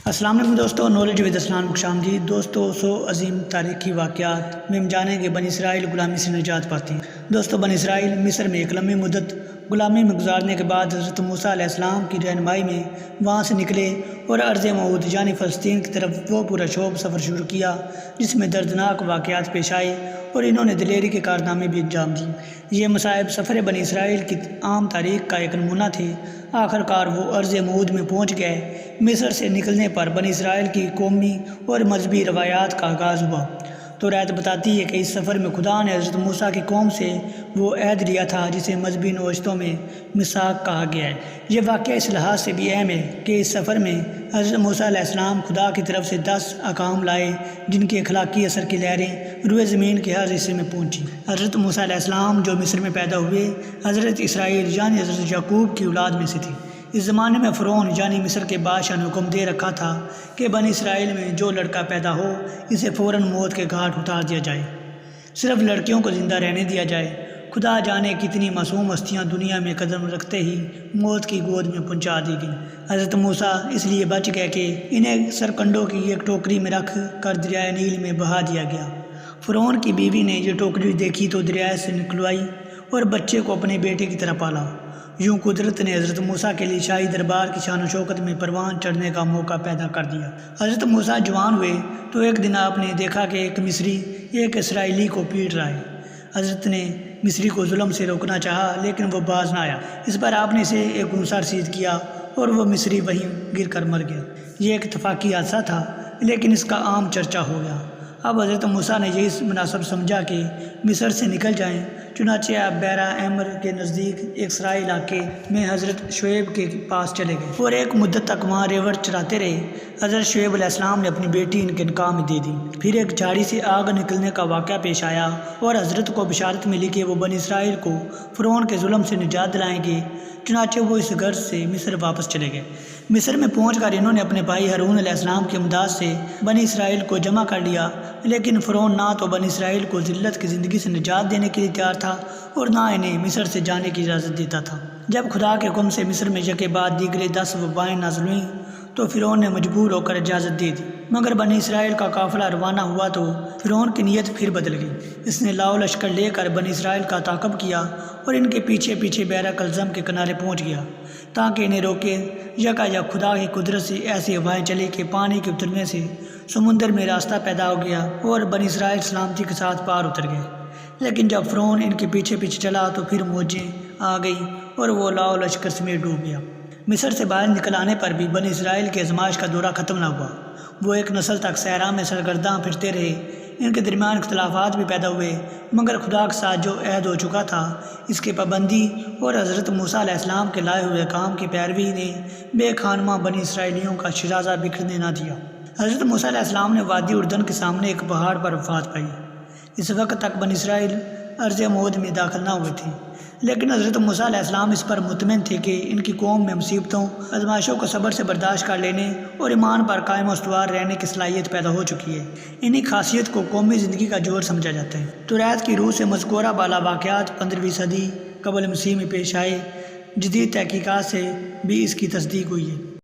السلام علیکم دوستو، نالج ود اسلام خوش آمدید دوستو۔ عظیم تاریخی واقعات میں ہم جانیں گے بنی اسرائیل غلامی سے نجات پاتی۔ دوستو، بنی اسرائیل مصر میں ایک لمبی مدت غلامی میں گزارنے کے بعد حضرت موسیٰ علیہ السلام کی رہنمائی میں وہاں سے نکلے اور ارض موعود یعنی فلسطین کی طرف وہ پورا شوب سفر شروع کیا جس میں دردناک واقعات پیش آئے اور انہوں نے دلیری کے کارنامے بھی انجام دیے۔ یہ مصائب سفر بنی اسرائیل کی عام تاریخ کا ایک نمونہ تھے۔ آخر کار وہ ارض موعود میں پہنچ گئے۔ مصر سے نکلنے پر بنی اسرائیل کی قومی اور مذہبی روایات کا آغاز ہوا۔ تو روایت بتاتی ہے کہ اس سفر میں خدا نے حضرت موسیٰ کی قوم سے وہ عہد لیا تھا جسے مذہبی نوشتوں میں میثاق کہا گیا ہے۔ یہ واقعہ اس لحاظ سے بھی اہم ہے کہ اس سفر میں حضرت موسیٰ علیہ السلام خدا کی طرف سے 10 احکام لائے جن کے اخلاقی اثر کی لہریں روئے زمین کے ہر حصے میں پہنچی۔ حضرت موسیٰ علیہ السلام جو مصر میں پیدا ہوئے حضرت اسرائیل یعنی حضرت یعقوب کی اولاد میں سے تھی۔ اس زمانے میں فرعون یعنی مصر کے بادشاہ نے حکم دے رکھا تھا کہ بنی اسرائیل میں جو لڑکا پیدا ہو اسے فوراً موت کے گھاٹ اتار دیا جائے، صرف لڑکیوں کو زندہ رہنے دیا جائے۔ خدا جانے کتنی معصوم ہستیاں دنیا میں قدم رکھتے ہی موت کی گود میں پہنچا دی گئیں۔ حضرت موسیٰ اس لیے بچ گئے کہ انہیں سرکنڈوں کی ایک ٹوکری میں رکھ کر دریائے نیل میں بہا دیا گیا۔ فرعون کی بیوی نے یہ ٹوکری دیکھی تو دریائے سے نکلوائی اور بچے کو اپنے بیٹے کی طرح پالا۔ یوں قدرت نے حضرت موسیٰ کے لیے شاہی دربار کی شان و شوکت میں پروان چڑھنے کا موقع پیدا کر دیا۔ حضرت موسیٰ جوان ہوئے تو ایک دن آپ نے دیکھا کہ ایک مصری ایک اسرائیلی کو پیٹ رہا ہے۔ حضرت نے مصری کو ظلم سے روکنا چاہا لیکن وہ باز نہ آیا۔ اس پر آپ نے اسے ایک گھونسا رسید کیا اور وہ مصری وہیں گر کر مر گیا۔ یہ ایک اتفاقی حادثہ تھا لیکن اس کا عام چرچا ہو گیا۔ اب حضرت موسیٰ نے یہی مناسب سمجھا کہ مصر سے نکل جائیں، چنانچہ آپ بیرا ایمر کے نزدیک ایک سرائی علاقے میں حضرت شعیب کے پاس چلے گئے اور ایک مدت تک وہاں ریوڑ چراتے رہے۔ حضرت شعیب علیہ السلام نے اپنی بیٹی ان کے نکاح میں دے دی۔ پھر ایک جھاڑی سے آگ نکلنے کا واقعہ پیش آیا اور حضرت کو بشارت ملی کہ وہ بنی اسرائیل کو فرعون کے ظلم سے نجات دلائیں گے۔ چنانچہ وہ اس غرض سے مصر واپس چلے گئے۔ مصر میں پہنچ کر انہوں نے اپنے بھائی ہارون علیہ السلام کی امداد سے بنی اسرائیل کو جمع کر لیا، لیکن فرعون نہ تو بنی اسرائیل کو ذلت کی زندگی سے نجات دینے کے لیے تیار تھا اور نہ انہیں مصر سے جانے کی اجازت دیتا تھا۔ جب خدا کے حکم سے مصر میں یکے بعد دیگرے 10 وبائیں نازل ہوئیں تو فرعون نے مجبور ہو کر اجازت دے دی، مگر بنی اسرائیل کا قافلہ روانہ ہوا تو فرعون کی نیت پھر بدل گئی۔ اس نے لاؤ لشکر لے کر بنی اسرائیل کا تعاقب کیا اور ان کے پیچھے پیچھے بحیرہ کلزم کے کنارے پہنچ گیا تاکہ انہیں روکے۔ یکایک خدا کی قدرت سے ایسی ہوائیں چلی کہ پانی کے اترنے سے سمندر میں راستہ پیدا ہو گیا اور بنی اسرائیل سلامتی کے ساتھ پار اتر گئے۔ لیکن جب فرعون ان کے پیچھے پیچھے چلا تو پھر موجیں آ گئی اور وہ لاؤ لشکر سمیت ڈوب گیا۔ مصر سے باہر نکل آنے پر بھی بنی اسرائیل کے آزمائش کا دورہ ختم نہ ہوا۔ وہ ایک نسل تک صحرا میں سرگرداں پھرتے رہے۔ ان کے درمیان اختلافات بھی پیدا ہوئے، مگر خدا کے ساتھ جو عہد ہو چکا تھا اس کی پابندی اور حضرت موسیٰ علیہ السلام کے لائے ہوئے کام کی پیروی نے بے خانمہ بنی اسرائیلیوں کا شیرازہ بکھرنے نہ دیا۔ حضرت موسیٰ علیہ السلام نے وادی اردن کے سامنے ایک پہاڑ پر وفات پائی۔ اس وقت تک بنی اسرائیل ارض موعود میں داخل نہ ہوئے تھے، لیکن حضرت موسیٰ علیہ السلام اس پر مطمئن تھے کہ ان کی قوم میں مصیبتوں آزمائشوں کو صبر سے برداشت کر لینے اور ایمان پر قائم و استوار رہنے کی صلاحیت پیدا ہو چکی ہے۔ انہی خاصیت کو قومی زندگی کا جوہر سمجھا جاتا ہے۔ تو روایت کی روح سے مذکورہ بالا واقعات 15ویں صدی قبل مسیح میں پیش آئے۔ جدید تحقیقات سے بھی اس کی تصدیق ہوئی ہے۔